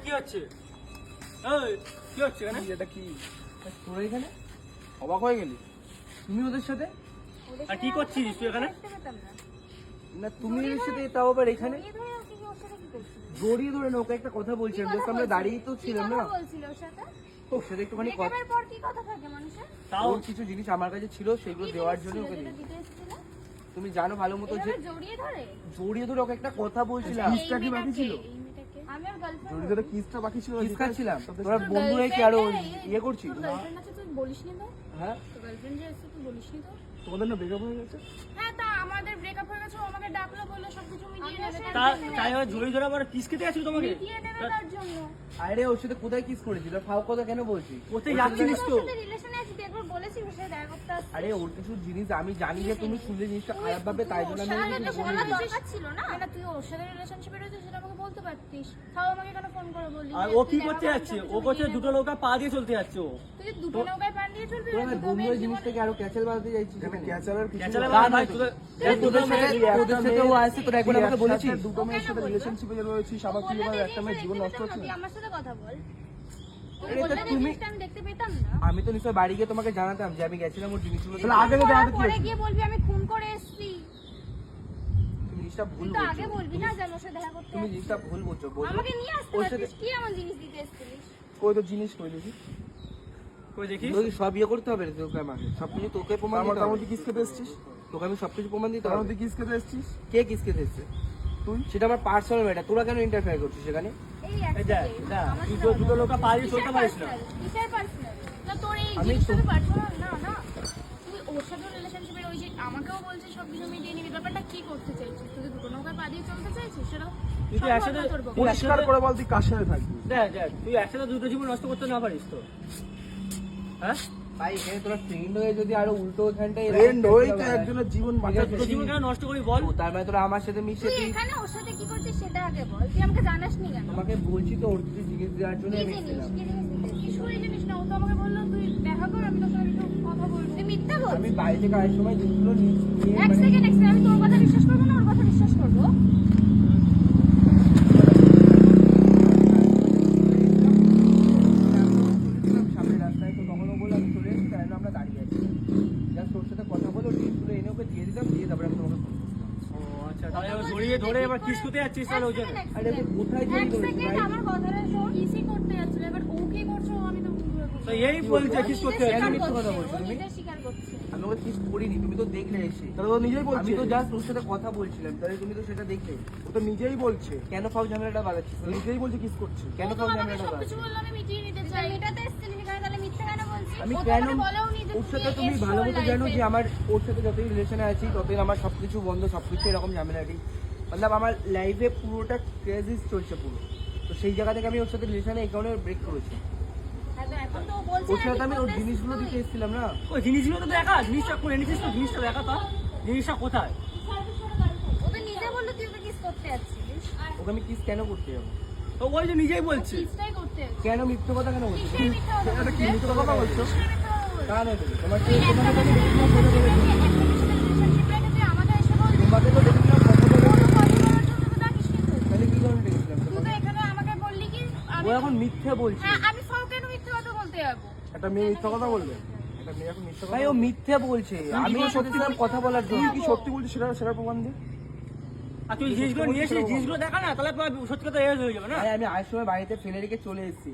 কি হচ্ছে? কি হচ্ছে এখানে? এটা কি তোরা এখানে অবাক হয়ে গেলি? তুমি ওদের সাথে? আর কি করছিস তুই এখানে? না তুমি এর সাথে, তাও আবার এখানে জড়িয়ে ধরে না, ওকে একটা কথা বলছিলাম, জাস্ট আমরা দাঁড়িয়েই তো ছিলাম না। ওর সাথে একটুখানি কথা, তাও ওর কিছু জিনিস আমার কাছে ছিল, সেগুলো দেওয়ার জন্য ওকে দিয়েছি। তুমি জানো ভালো মতো যে জড়িয়ে ধরে ওকে একটা কথা বলছিলাম। কিসটা কি বাকি ছিল? জড়িয়ে ধরে কিসটা বাকি ছিল? কিস খাচ্ছিলাম, তোরা বন্ধু হয়ে কি আরো ইয়ে করছিস? হ্যাঁ তোমাদের না ব্রেকআপ হয়ে গেছে? তাই জড়িয়ে ধরে আবার কিস খেতে গেছিল তোমাকে? আরে ওর সাথে কোথায় কিস করেছিল? ফাও কথা কেন বলছিস? কোথায় যাচ্ছিলিস তো? আরে ওর কিছু জিনিস আমি জানি যে তুমি শুনলে জিনিসটা খারাপ ভাবে, তাই জন্য আমি আর ও কি করতে যাচ্ছে? ও করছে দুটো নৌকা পা দিয়ে চলতে যাচ্ছে ও। তোরা না বন্ধু হয়ে জিনিসটাকে আরো ক্যাচাল বানাতে চাইছিস। এখানে ক্যাচারের কিছু ক্যাচালে না, ভাই তোদের সাথে ও আসছে, তোরা একবার আমাকে বলেছিস দুটো মেয়ের সাথে রিলেশনশিপে রয়েছিস, আবার তুই এবার একটা মেয়ের জীবন নষ্ট করছিস। আমি তো নিশ্চয় বাড়ি গিয়ে তোমাকে জানাতাম যে আমি গেছিলাম ওর জিনিসগুলো। তাহলে আগে তো জানাতে পরে কি? গিয়ে বলবি আমি খুন করে এসেছি। তুমি জিনিসটা ভুল তুই তো আগে বলছো, বলবি না যে আমার সাথে দেখা করতে তুমি জিনিসটা ভুল বলছো। বলছো আমাকে নিয়ে আসতে ওর সাথে পারতিস, কি আমার জিনিস দিতে এসেছিস? কই তো জিনিস কই দেখি? কই দেখি? তোকে সব ইয়ে করতে হবে রে, তোকে আমাকে সবকিছু তোকে প্রমাণ দিতে তার হবে। মধ্যে কিস খেতে এসেছিস? তোকে আমি সবকিছু প্রমাণ দিতে তার হবে। মধ্যে কিস খেতে এসেছিস? কে কিসকে দিচ্ছে? তুই? সেটা আমার পার্সোনাল ম্যাটার, তোরা কেন ইন্টারফেয়ার করছিস সেখানে? এই এই দেখ, দেখ, দুটো নৌকা পা দিয়ে চলতে পারিস না। কিসের পার্সোনাল? না তোর এই আমি জিনিসটা তো- তো পার্সোনাল না, না। তুই ওর সাথে রিলেশনশিপে রয়েছিস, আমাকেও বলছিস সব কিছু মিটিয়ে নিবি। ব্যাপারটা কি করতে চাইছিস? তুই দুটো নৌকায় পা দিয়ে চলতে চাইছিস? সেটা তুই তো একসাথে তোর পক্ষে। পরিষ্কার করে বল তুই কার সাথে থাকবি? দেখ দেখ, তুই একসাথে দুটো জীবন নষ্ট করতে না পারিস তো? হ্যাঁ? ভাই এখানে তোরা ফ্রেন্ড হয়ে যদি আরো উল্টো ওখানটায় ফ্রেন্ড হই তো একজনের জীবন বাঁচাতে। দুটো জীবন কেন নষ্ট করি বল? তার মানে তোরা আমার সাথে মিশে তুই তুই, এখানে ওর সাথে কি করছিস সেটা আগে বল। তুই আমাকে জানাসনি কেন? তোমাকে বলছি তো ওর কিছু জিনিস দেওয়ার জন্য কি আমি জিনিস? এসেছিলাম। কি জিনিস দিতে? কিছুই জিনিস না। ও তো আমাকে বললো তুই দেখা কর, আমি তোর সাথে একটু কথা বলবো। তুই মিথ্যা আমি বলছিস। বাড়ি থেকে আসার সময় জিনিসগুলো নিয়ে এক মানে সেকেন্ড আমি তোর কথা বিশ্বাস করবো না ওর কথা বিশ্বাস করবো? সামনের রাস্তায়, তো তখনও বলে আমি চলে এসেছি, তাই জন্য আমরা দাঁড়িয়ে আছি। জাস্ট ওর সাথে কথা বলে ওর জিনিসগুলো এনে ওকে দিয়ে দিলাম, দিয়ে তারপরে আমি তোমাকে ফোন করলাম। ও আচ্ছা, তাহলে এবার জড়িয়ে ধরে এবার কিস করতে যাচ্ছিস তাহলে ওই জন্য? আরে তুই কোথায় এক জড়িয়ে ধরেছিস সেকেন্ড ভাই? আমার কথাটা শোন। ইসি করতে যাচ্ছিল, এবার ও কি করছো আমি তো বুঝতে তো পারছি এই বলছে কিস করতে কেন যাচ্ছিস? মিথ্যে কথা বলছো তুমি? নিজে স্বীকার করছে। আমি ওকে কিস করিনি, তুমি তো দেখলে এসে। তাহলে ও নিজেই আমি বলছে। তো জাস্ট ওর সাথে কথা বলছিলাম, তাহলে তুমি তো সেটা দেখলে। ও তো নিজেই বলছে। কেন ফাও ঝামেলাটা বাগাচ্ছিস? নিজেই বলছে কিস করছে। কেন ও তো ফাও আমাকে ঝামেলাটা সবকিছু বাগাচ্ছিস? বললো আমি মিটিয়ে নিতে চাই। মেটাতে এসেছিলি সেখানে, তাহলে মিথ্যা কেন বলছিস? আমি ও তো কেন আমাকে বলেওনি যে ওর তুই সাথে, তুমি এসছো ভালো মতো জানো life যে এ। আমার ওর সাথে যতই রিলেশনে আছি ততই আমার সবকিছু বন্ধ, সবকিছু এরকম ঝামেলাটি, মতলব আমার লাইফে পুরোটা ক্রেজিস চলছে পুরো। তো সেই জায়গা থেকে আমি ওর সাথে রিলেশনে এই কারণে ব্রেক করেছি। হ্যাঁ, তো এখন তো ও বলছে ওর না সাথে কি আমি ওর করতে জিনিসগুলো এসেছিস দিতে এসেছিলাম না। ওই জিনিসগুলো তো দেখা, জিনিসটা করে এনেছিস তো, জিনিসটা দেখা তো, জিনিসটা কোথায়? ও তো নিজে বললো তুই ওকে কিস করতে যাচ্ছিস। ওকে আমি কিস কেন করতে যাবো? তো ওই যে নিজেই বলছে। কিসটাই করতে যাচ্ছিস। কেন মিথ্যে কথা কেন বলছো? কিসের মিথ্যা কথা এটা কি বলছিস? মিথ্যে কথা বলছো? কিসের মিথ্যা কথা বলছিস? কারণ এগুলো তোমার তুই একটা তোমাকে মেয়ের সাথে relationship রেখে তুই আমাকে এসে বলছিস? তোমাকে তো দেখলাম কথা বলে, কোনো কথা বলার জন্য তো ডাকিস নি তুই। তাহলে কি কারণে দেখলাম তুই তো এখানে আমাকে বললি কি ও এখন মিথ্যে বলছে। হ্যাঁ, আমি ফাও কেন মিথ্যে কথা বলতে যাবো? একটা মেয়ে মিথ্যা কথা বলবে? একটা মেয়ে এখন মিথ্যা কথা ভাই ও বলবে? মিথ্যে বলছে, আমি ওর সাথে ছিলাম কথা বলার জন্য। তুই কি সত্যি বলছিস সেটা প্রমাণ দে। আর তুই জিনিসগুলো নিয়ে এসেছিস, জিনিসগুলো দেখা না, তাহলে সত্যি কথা এজ হয়ে যাবে না? ভাই আমি আসার সময় বাড়িতে ফেলে রেখে চলে এসেছি।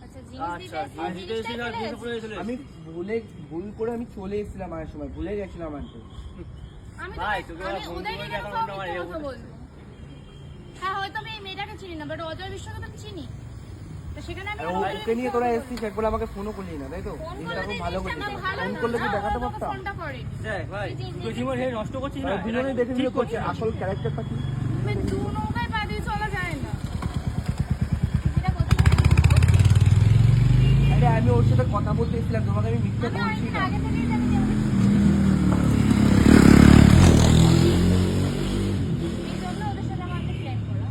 আচ্ছা, জিনিস দিতে আচ্ছা, এসেছিস, জিনিসটা এসেছিল আর জিনিসটা পরে চলে আমি এসেছিস। ভুল করে আমি চলে এসেছিলাম আসার সময়, ভুলে গেছিলাম আনতে। আমি ভাই, তো তোকে আমি বন্ধু ওদেরকে বলে কেন এখন ফাও অন্য আমার মিথ্যে এ কথা বলবো? হ্যাঁ, হয়তো আমি এই মেয়েটাকে চিনি না, বাট অজয় বিশ্বাসকে তো চিনি। তো সেখানে আমি আর ওকে নিয়ে তোরা এসেছিস, একবার আমাকে ফোনও করলি না, তাই তো? ফোন জিনিসটা করলে খুব ভালো জিনিসটা করছিস। না ভালো ফোন না, করলে কি না, দেখাতে ও তোকে পারতাম? ফোনটা করেনি। দেখ ভাই, দুটো জীবন হে নষ্ট করছিস না, দুজনেই এটা দেখে ঠিক নিলে করছে করছিস না। আসল ক্যারেক্টারটা কি। তুমি দু নৌকায় পা দিয়ে চলা যায় না। এটা কোথায়? আরে আমি ওর সাথে কথা বলতে এসেছিলাম, তোমাকে আমি মিথ্যে আমি বলছি না। আগে থেকেই জানি যে এই জন্য ওদের সাথে আমার একটা প্ল্যান করা।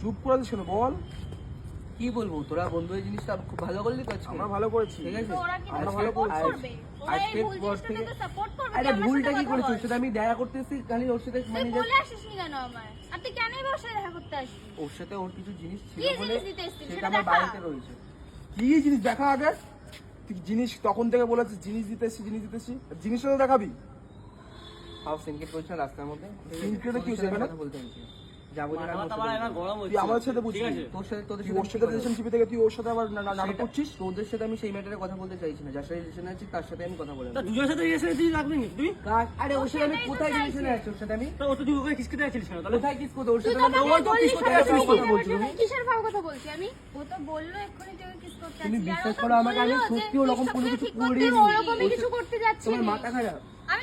চুপ করে দিস কেন বল? কি বলবো, তোরা বন্ধু এই জিনিসটা খুব ভালো করলি তো আজকে। আমরা ভালো করেছি। ঠিক আছে, তো ওরা কি আমরা তোকে ভালো support করছি। করবে? ওরা এই আজকের ভুল পর জিনিসটাকে থেকে তো support করবে আরে আমার ভুলটা সাথে কি কথা করেছি? বল। ওর সাথে আমি দেখা করতে এসেছি, খালি ওর সাথে তুই মানে বলে আসিসনি কেন আমায়? আর তুই কেনই বা ওর সাথে দেখা করতে আসবি? ওর সাথে ওর কিছু জিনিস ছিল কি বলে জিনিস দিতে এসেছিস? সেটা সেটা আমার দেখা। বাড়িতে রয়েছে। কি জিনিস দেখা আগে? তুই জিনিস তখন থেকে বলেছিস জিনিস দিতেছি জিনিসটা তো দেখাবি। হাউ সিনকেট করছে না রাস্তার মধ্যে। সিনকেটে কি হয়েছে এখানে? কথা বলতে হয়েছে। যাবো না মাথা মাথা আমার এখন গরম তুই হচ্ছে আমার সাথে ঠিক বুঝবি আছে তোর সাথে তোদের তুই ওর সাথে রিলেশনশিপে থেকে তুই ওর সাথে আবার নাটক করছিস। তোদের সাথে আমি সেই ম্যাটারে কথা বলতে চাইছি না, যার সাথে রিলেশন আছে তার সাথে আমি কথা বলে তা দুজনের সাথে রিলেশন তুই রাখবি নি তুই আরে ওর সাথে আমি কোথায় রিলেশনে আছি? ওর সাথে আমি তো ও তো তুই ওকে কিস করতে যাচ্ছিলিস কেন তাহলে কোথায় কিস করতে? ওর তুই সাথে তো আমি আমাকে বললি কিস করতে সব যাচ্ছি, কিছু কথা বলছি আমার তুমি। সাথে কিসের ভাব কথা বলছি আমি? ও তো বললো এক্ষুনি তুই কিস করতে তুমি যাচ্ছিস। আর ও বিশ্বাস তো করো আমাকে, আমি বললো যে সত্যি ওরকম তুই কোনো সবকিছু কিছু ঠিক করতে করিনি। ওরকমই কিছু করতে যাচ্ছিস। তোমার মাথা খারাপ। আমি